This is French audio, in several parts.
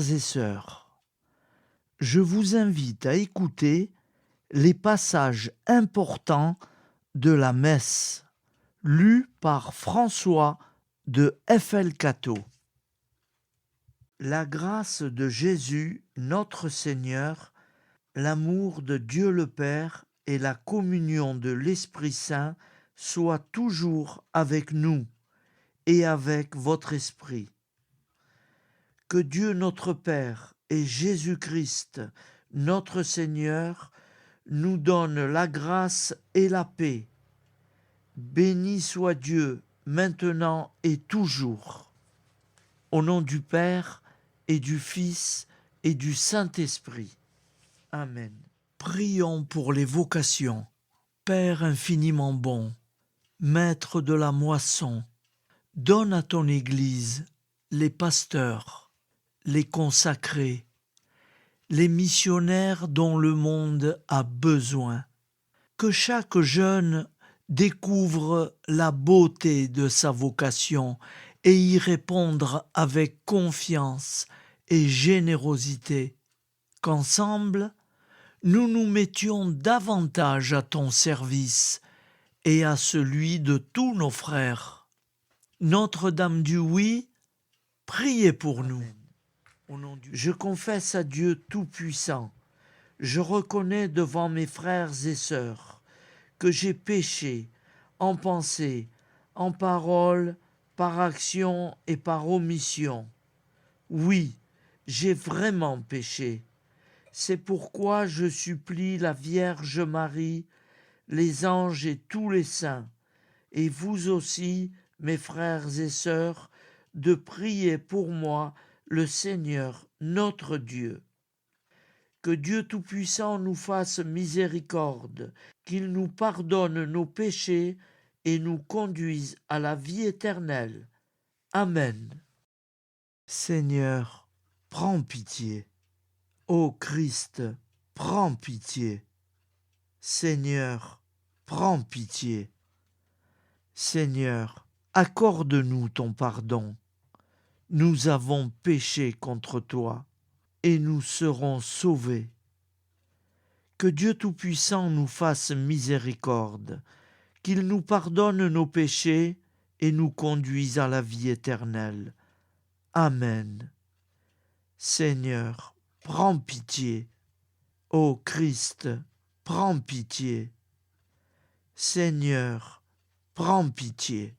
Frères et sœurs, je vous invite à écouter les passages importants de la messe lus par François de FL-Cateau. La grâce de Jésus, notre Seigneur, l'amour de Dieu le Père et la communion de l'Esprit Saint soient toujours avec nous et avec votre esprit. Que Dieu notre Père et Jésus-Christ, notre Seigneur, nous donne la grâce et la paix. Béni soit Dieu, maintenant et toujours. Au nom du Père et du Fils et du Saint-Esprit. Amen. Prions pour les vocations. Père infiniment bon, Maître de la moisson, donne à ton Église les pasteurs, les consacrés, les missionnaires dont le monde a besoin. Que chaque jeune découvre la beauté de sa vocation et y répondre avec confiance et générosité. Qu'ensemble, nous nous mettions davantage à ton service et à celui de tous nos frères. Notre-Dame du Oui, priez pour nous. Je confesse à Dieu Tout-Puissant, je reconnais devant mes frères et sœurs que j'ai péché en pensée, en parole, par action et par omission. Oui, j'ai vraiment péché. C'est pourquoi je supplie la Vierge Marie, les anges et tous les saints, et vous aussi, mes frères et sœurs, de prier pour moi le Seigneur notre Dieu. Que Dieu Tout-Puissant nous fasse miséricorde, qu'il nous pardonne nos péchés et nous conduise à la vie éternelle. Amen. Seigneur, prends pitié. Ô Christ, prends pitié. Seigneur, prends pitié. Seigneur, accorde-nous ton pardon. Nous avons péché contre toi et nous serons sauvés. Que Dieu Tout-Puissant nous fasse miséricorde, qu'il nous pardonne nos péchés et nous conduise à la vie éternelle. Amen. Seigneur, prends pitié. Ô Christ, prends pitié. Seigneur, prends pitié.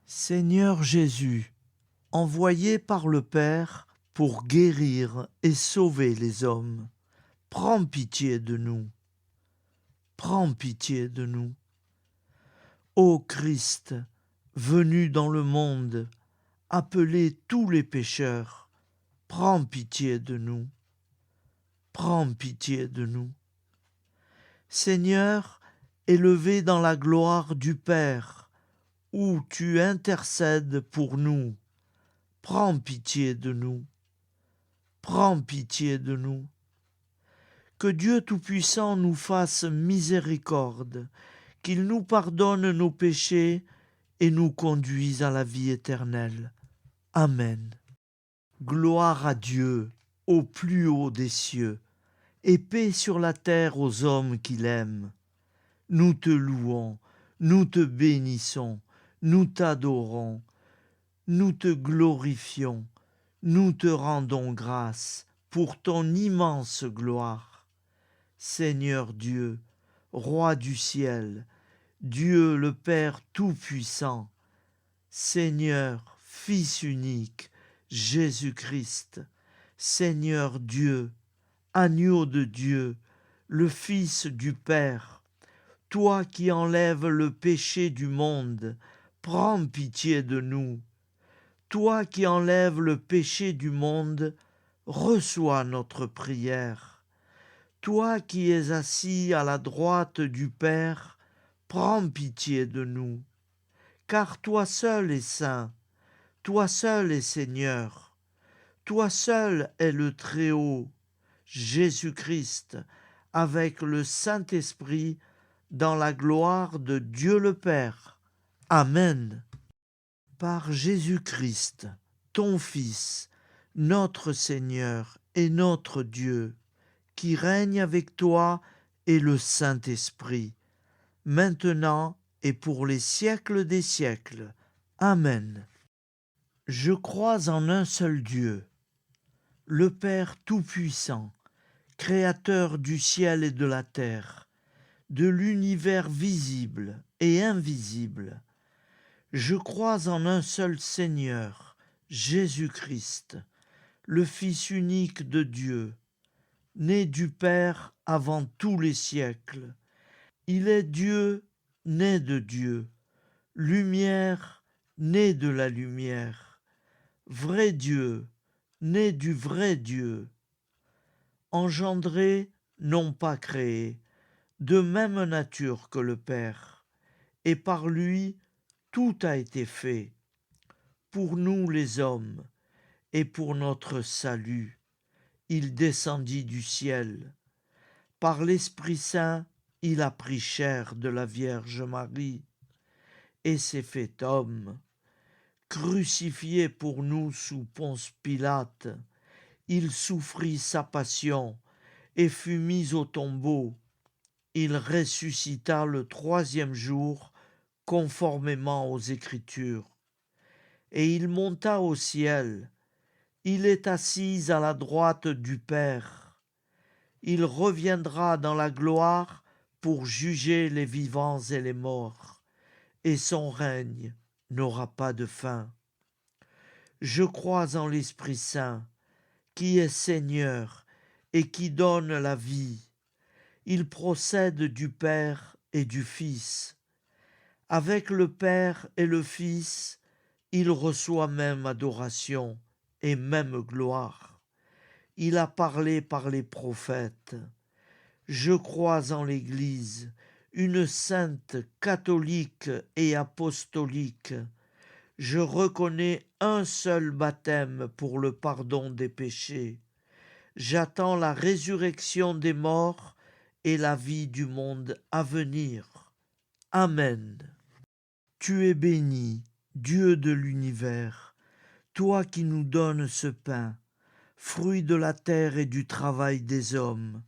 Seigneur Jésus, envoyé par le Père pour guérir et sauver les hommes, prends pitié de nous. Prends pitié de nous. Ô Christ, venu dans le monde, appeler tous les pécheurs, prends pitié de nous. Prends pitié de nous. Seigneur, élevé dans la gloire du Père, où tu intercèdes pour nous, prends pitié de nous. Prends pitié de nous. Que Dieu Tout-Puissant nous fasse miséricorde, qu'il nous pardonne nos péchés et nous conduise à la vie éternelle. Amen. Gloire à Dieu, au plus haut des cieux, et paix sur la terre aux hommes qu'il aime. Nous te louons, nous te bénissons, nous t'adorons, nous te glorifions, nous te rendons grâce pour ton immense gloire. Seigneur Dieu, Roi du ciel, Dieu le Père Tout-Puissant, Seigneur, Fils unique, Jésus-Christ, Seigneur Dieu, Agneau de Dieu, le Fils du Père, toi qui enlèves le péché du monde, prends pitié de nous. Toi qui enlèves le péché du monde, reçois notre prière. Toi qui es assis à la droite du Père, prends pitié de nous. Car toi seul es saint, toi seul es Seigneur, toi seul es le Très-Haut, Jésus-Christ, avec le Saint-Esprit, dans la gloire de Dieu le Père. Amen. Par Jésus-Christ, ton Fils, notre Seigneur et notre Dieu, qui règne avec toi et le Saint-Esprit, maintenant et pour les siècles des siècles. Amen. Je crois en un seul Dieu, le Père Tout-Puissant, Créateur du ciel et de la terre, de l'univers visible et invisible. Je crois en un seul Seigneur, Jésus-Christ, le Fils unique de Dieu, né du Père avant tous les siècles. Il est Dieu, né de Dieu, lumière, né de la lumière, vrai Dieu, né du vrai Dieu, engendré, non pas créé, de même nature que le Père, et par lui tout a été fait, pour nous les hommes, et pour notre salut. Il descendit du ciel. Par l'Esprit Saint, il a pris chair de la Vierge Marie, et s'est fait homme. Crucifié pour nous sous Ponce Pilate, il souffrit sa passion et fut mis au tombeau. Il ressuscita le troisième jour, conformément aux Écritures. Et il monta au ciel. Il est assis à la droite du Père. Il reviendra dans la gloire pour juger les vivants et les morts, et son règne n'aura pas de fin. Je crois en l'Esprit Saint, qui est Seigneur et qui donne la vie. Il procède du Père et du Fils. Avec le Père et le Fils, il reçoit même adoration et même gloire. Il a parlé par les prophètes. Je crois en l'Église, une sainte, catholique et apostolique. Je reconnais un seul baptême pour le pardon des péchés. J'attends la résurrection des morts et la vie du monde à venir. Amen. Tu es béni, Dieu de l'univers, toi qui nous donnes ce pain, fruit de la terre et du travail des hommes.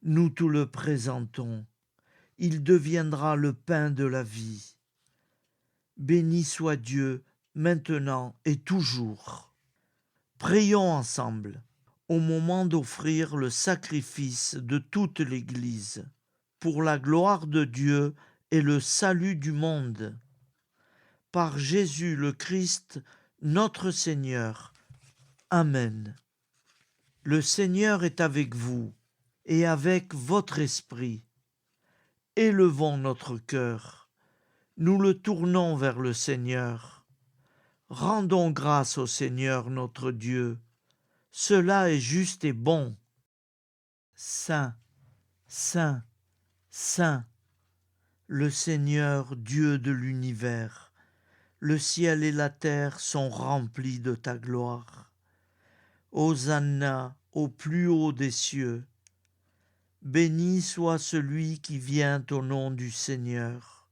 Nous te le présentons. Il deviendra le pain de la vie. Béni soit Dieu, maintenant et toujours. Prions ensemble, au moment d'offrir le sacrifice de toute l'Église, pour la gloire de Dieu et le salut du monde. Par Jésus le Christ, notre Seigneur. Amen. Le Seigneur est avec vous et avec votre esprit. Élevons notre cœur. Nous le tournons vers le Seigneur. Rendons grâce au Seigneur notre Dieu. Cela est juste et bon. Saint, Saint, Saint, le Seigneur Dieu de l'univers. Le ciel et la terre sont remplis de ta gloire. Hosanna au plus haut des cieux. Béni soit celui qui vient au nom du Seigneur.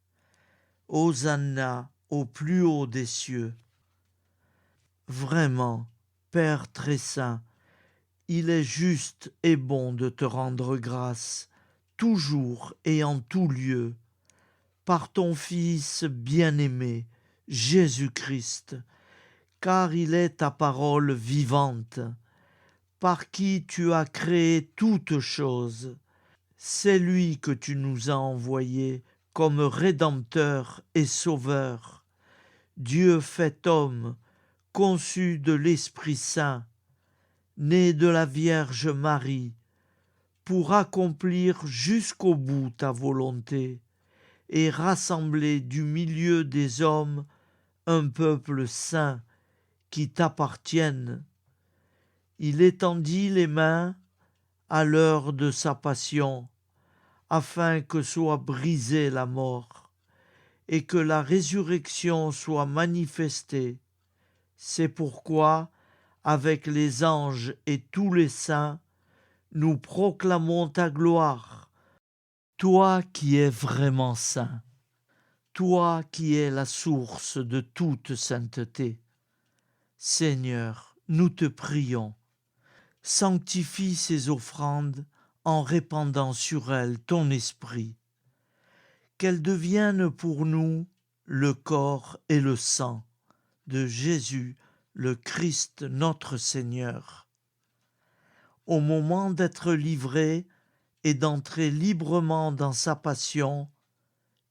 Hosanna au plus haut des cieux. Vraiment, Père très saint, il est juste et bon de te rendre grâce, toujours et en tout lieu, par ton Fils bien-aimé, Jésus-Christ, car il est ta parole vivante, par qui tu as créé toutes choses. C'est lui que tu nous as envoyé comme Rédempteur et Sauveur, Dieu fait homme, conçu de l'Esprit Saint, né de la Vierge Marie, pour accomplir jusqu'au bout ta volonté et rassembler du milieu des hommes un peuple saint qui t'appartienne. Il étendit les mains à l'heure de sa passion, afin que soit brisée la mort et que la résurrection soit manifestée. C'est pourquoi, avec les anges et tous les saints, nous proclamons ta gloire, toi qui es vraiment saint, toi qui es la source de toute sainteté. Seigneur, nous te prions. Sanctifie ces offrandes en répandant sur elles ton esprit. Qu'elles deviennent pour nous le corps et le sang de Jésus, le Christ notre Seigneur. Au moment d'être livré et d'entrer librement dans sa passion,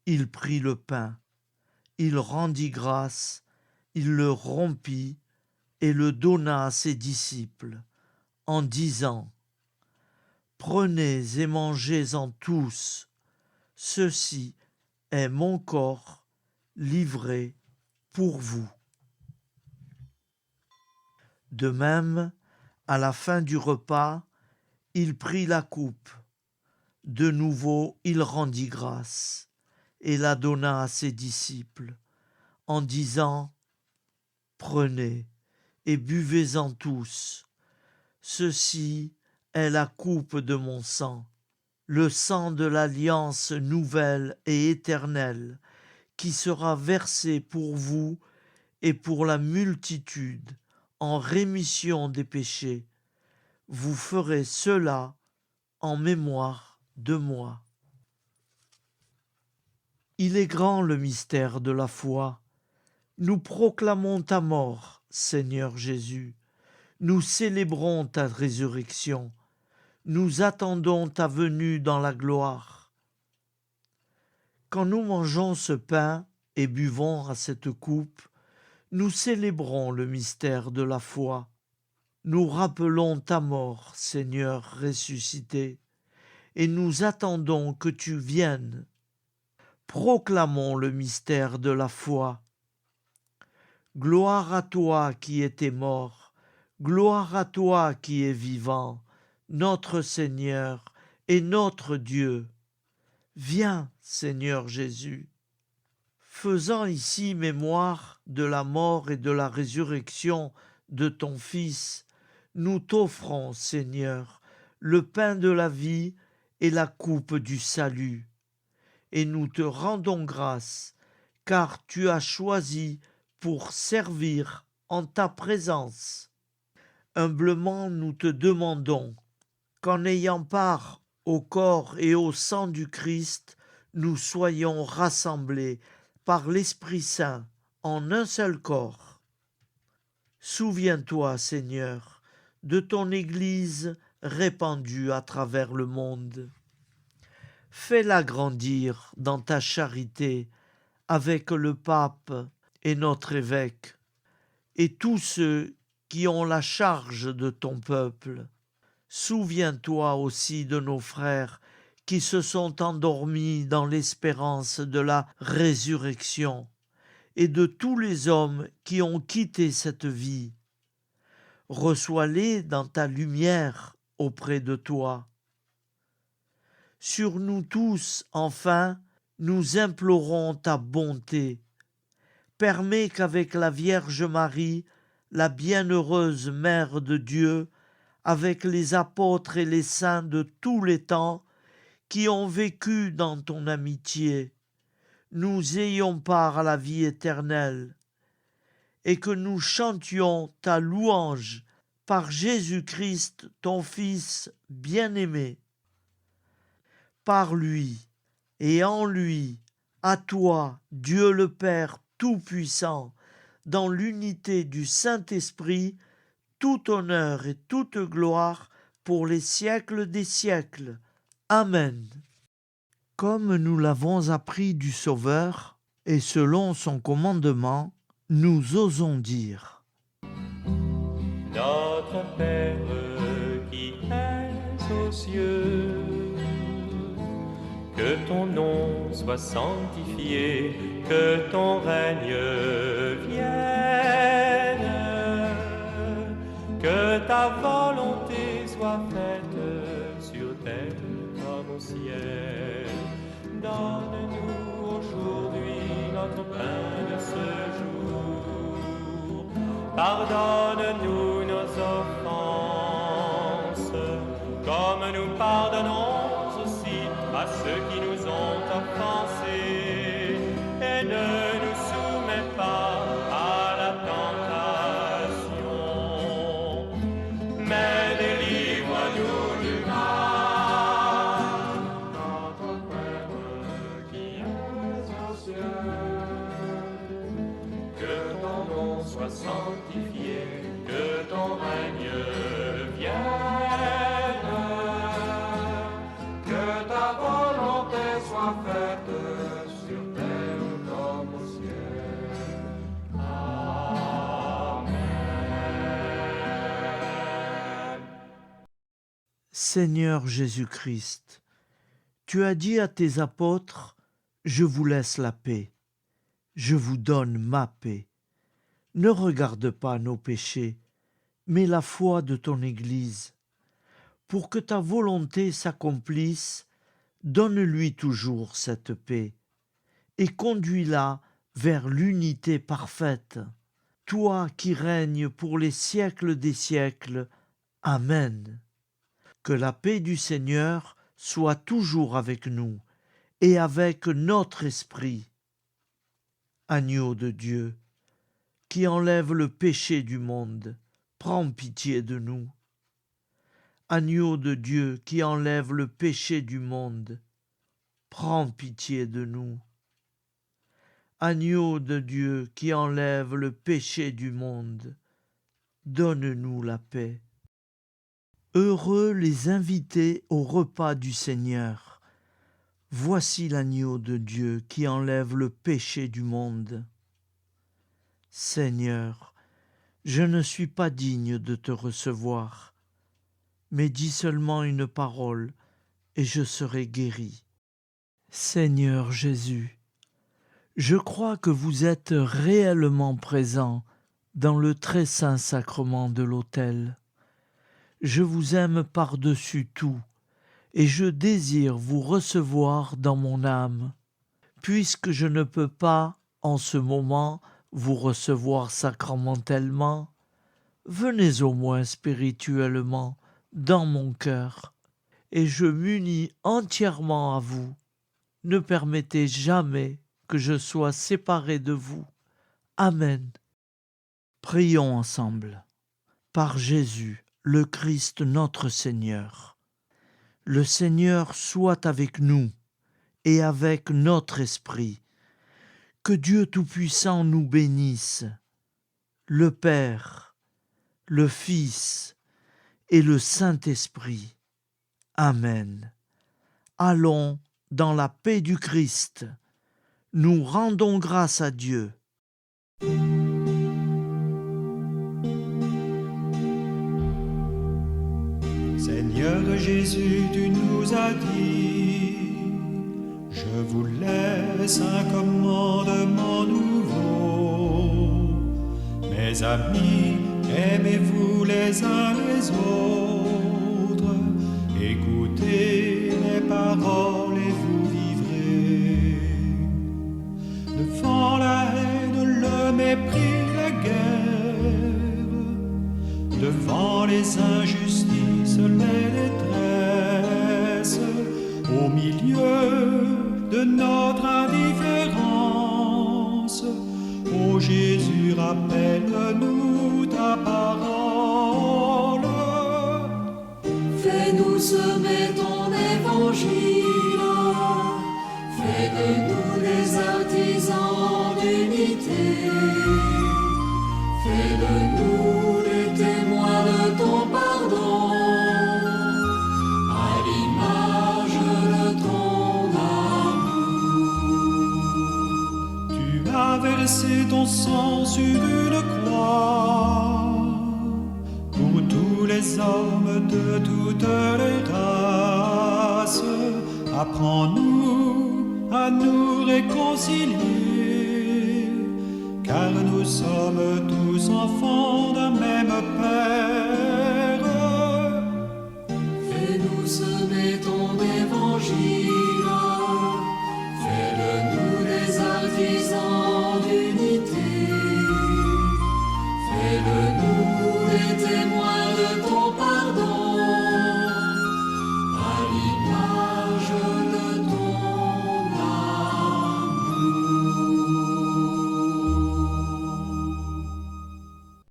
il prit le pain, il rendit grâce, il le rompit et le donna à ses disciples, en disant : Prenez et mangez-en tous, ceci est mon corps livré pour vous. De même, à la fin du repas, il prit la coupe. De nouveau, il rendit grâce et la donna à ses disciples, en disant : Prenez et buvez-en tous. Ceci est la coupe de mon sang, le sang de l'alliance nouvelle et éternelle, qui sera versé pour vous et pour la multitude en rémission des péchés. Vous ferez cela en mémoire de moi. Il est grand le mystère de la foi. Nous proclamons ta mort, Seigneur Jésus. Nous célébrons ta résurrection. Nous attendons ta venue dans la gloire. Quand nous mangeons ce pain et buvons à cette coupe, nous célébrons le mystère de la foi. Nous rappelons ta mort, Seigneur ressuscité, et nous attendons que tu viennes. Proclamons le mystère de la foi. Gloire à toi qui étais mort, gloire à toi qui es vivant, notre Seigneur et notre Dieu. Viens, Seigneur Jésus. Faisant ici mémoire de la mort et de la résurrection de ton Fils, nous t'offrons, Seigneur, le pain de la vie et la coupe du salut. Et nous te rendons grâce, car tu as choisi pour servir en ta présence. Humblement nous te demandons qu'en ayant part au corps et au sang du Christ, nous soyons rassemblés par l'Esprit Saint en un seul corps. Souviens-toi, Seigneur, de ton Église répandue à travers le monde. Fais-la grandir dans ta charité avec le pape et notre évêque, et tous ceux qui ont la charge de ton peuple. Souviens-toi aussi de nos frères qui se sont endormis dans l'espérance de la résurrection, et de tous les hommes qui ont quitté cette vie. Reçois-les dans ta lumière auprès de toi. Sur nous tous, enfin, nous implorons ta bonté. Permets qu'avec la Vierge Marie, la bienheureuse Mère de Dieu, avec les apôtres et les saints de tous les temps qui ont vécu dans ton amitié, nous ayons part à la vie éternelle, et que nous chantions ta louange par Jésus-Christ, ton Fils bien-aimé. Par lui et en lui, à toi, Dieu le Père Tout-Puissant, dans l'unité du Saint-Esprit, tout honneur et toute gloire pour les siècles des siècles. Amen. Comme nous l'avons appris du Sauveur, et selon son commandement, nous osons dire : Notre Père qui es aux cieux, que ton nom soit sanctifié, que ton règne vienne, que ta volonté soit faite sur terre comme au ciel. Donne-nous aujourd'hui notre pain de ce jour. Pardonne-nous nos offenses, comme nous pardonnons aussi à ceux qui nous ont offensés. Et ne nous soumets pas à la tentation, soit faite sur terre comme au ciel. Amen. Seigneur Jésus-Christ, tu as dit à tes apôtres, « Je vous laisse la paix, je vous donne ma paix. » Ne regarde pas nos péchés, mais la foi de ton Église. Pour que ta volonté s'accomplisse, donne-lui toujours cette paix et conduis-la vers l'unité parfaite. Toi qui règnes pour les siècles des siècles. Amen. Que la paix du Seigneur soit toujours avec nous et avec notre esprit. Agneau de Dieu, qui enlève le péché du monde, prends pitié de nous. Agneau de Dieu qui enlève le péché du monde, prends pitié de nous. Agneau de Dieu qui enlève le péché du monde, donne-nous la paix. Heureux les invités au repas du Seigneur. Voici l'agneau de Dieu qui enlève le péché du monde. Seigneur, je ne suis pas digne de te recevoir, mais dis seulement une parole et je serai guéri. Seigneur Jésus, je crois que vous êtes réellement présent dans le très saint sacrement de l'autel. Je vous aime par-dessus tout et je désire vous recevoir dans mon âme. Puisque je ne peux pas, en ce moment, vous recevoir sacramentellement, venez au moins spirituellement dans mon cœur, et je m'unis entièrement à vous. Ne permettez jamais que je sois séparé de vous. Amen. Prions ensemble. Par Jésus, le Christ notre Seigneur. Le Seigneur soit avec nous et avec notre esprit. Que Dieu Tout-Puissant nous bénisse, le Père, le Fils et le Saint-Esprit. Amen. Allons dans la paix du Christ. Nous rendons grâce à Dieu. Seigneur Jésus, tu nous as dit, je vous laisse un commandement nouveau. Mes amis, aimez-vous les uns les autres, écoutez mes paroles et vous vivrez. Devant la haine, le mépris, la guerre, devant les injustices, les détresses, au milieu de notre indifférence, ô Jésus, rappelle-nous ta parole. Fais-nous semer ton évangile, fais de nous des artisans d'unité, fais de nous des témoins de ton pardon, à l'image de ton amour. Tu as versé ton sang sur une croix pour tous les hommes de toutes les races. Apprends-nous à nous réconcilier